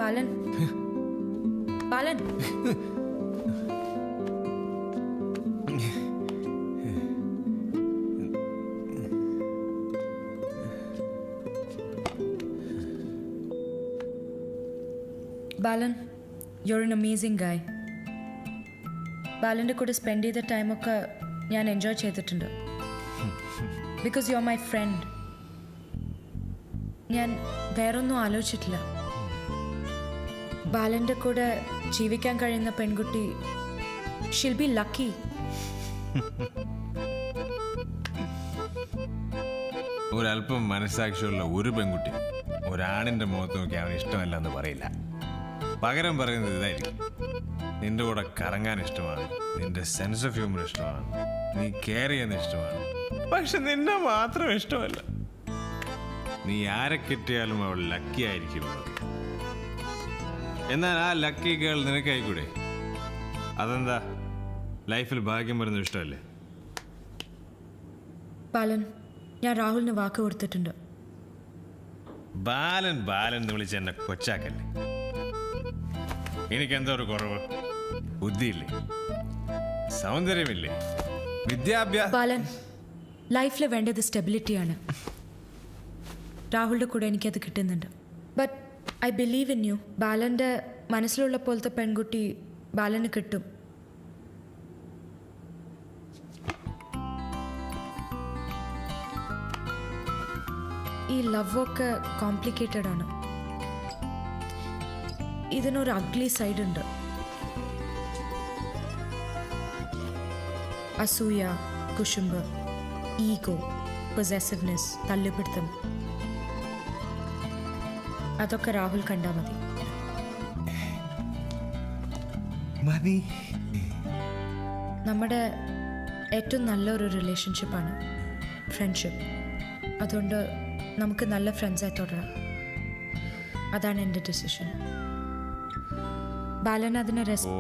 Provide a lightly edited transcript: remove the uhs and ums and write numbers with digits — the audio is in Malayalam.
Balan Balan Balan you are an amazing guy. ബാലൻ്റെ കൂടെ സ്പെൻഡ് ചെയ്ത ടൈമൊക്കെ ഞാൻ എൻജോയ് ചെയ്തിട്ടുണ്ട്. Because you are my friend. ഞാൻ വേറൊന്നും ആലോചിച്ചിട്ടില്ല. ബാലൻ്റെ കൂടെ ജീവിക്കാൻ കഴിയുന്ന പെൺകുട്ടി ഷിൽ ബി ലക്കി. ഒരല്പം മനസ്സാക്ഷിയുള്ള ഒരു പെൺകുട്ടി ഒരാണിന്റെ മുഖത്ത് നോക്കി അവന് ഇഷ്ടമല്ല എന്ന് പറയില്ല. പകരം പറയുന്നത് ഇതായിരിക്കും: നിന്റെ കൂടെ കറങ്ങാൻ ഇഷ്ടമാണ്, നിന്റെ സെൻസ് ഓഫ് ഹ്യൂമർ ഇഷ്ടമാണ്, നീ കെയർ ചെയ്യുന്ന ഇഷ്ടമാണ്, പക്ഷെ നിന്നെ മാത്രം ഇഷ്ടമല്ല. നീ ആരെ കിട്ടിയാലും അവൾ ലക്കി ആയിരിക്കും. എന്നാൽ ആ ലക്കി ഗേൾ നിനക്കായിക്കൂടെ? അതെന്താ, ലൈഫിൽ ഭാഗ്യം വരുന്നത് ഇഷ്ടമല്ലേ? ബാലൻ, ഞാൻ രാഹുലിന് വാക്ക് കൊടുത്തിട്ടുണ്ട്. ബാലൻ ബാലൻ എന്ന് വിളിച്ച് എന്നെ കൊച്ചാക്കല്ലേ. എനിക്കെന്തോ ഒരു കുറവ്. ബുദ്ധിയില്ലേ, സൗന്ദര്യമില്ലേ, വിദ്യാഭ്യാസം. ബാലൻ, ലൈഫിൽ വേണ്ടത് സ്റ്റെബിലിറ്റിയാണ്. രാഹുലിൻ്റെ കൂടെ എനിക്കത് കിട്ടുന്നുണ്ട്. But I believe in you. ബാലൻ്റെ മനസ്സിലുള്ള പോലത്തെ പെൺകുട്ടി ബാലന് കിട്ടും. ഈ ലവൊക്കെ കോംപ്ലിക്കേറ്റഡ് ആണ്. ഇതിനൊരു അഗ്ലി സൈഡ് ഉണ്ട്. അസൂയ, കുശുമ്പ്, ഈഗോ, പൊസസീവ്നെസ്, തല്ലുപിടുത്തം, അതൊക്കെ രാഹുൽ കണ്ടാൽ മതി. മതി. നമ്മുടെ ഏറ്റവും നല്ലൊരു റിലേഷൻഷിപ്പാണ് ഫ്രണ്ട്ഷിപ്പ്. അതുകൊണ്ട് നമുക്ക് നല്ല ഫ്രണ്ട്സായി തുടരാം. അതാണ് എൻ്റെ ഡിസിഷൻ. ബാലൻ അതിനെ ഓ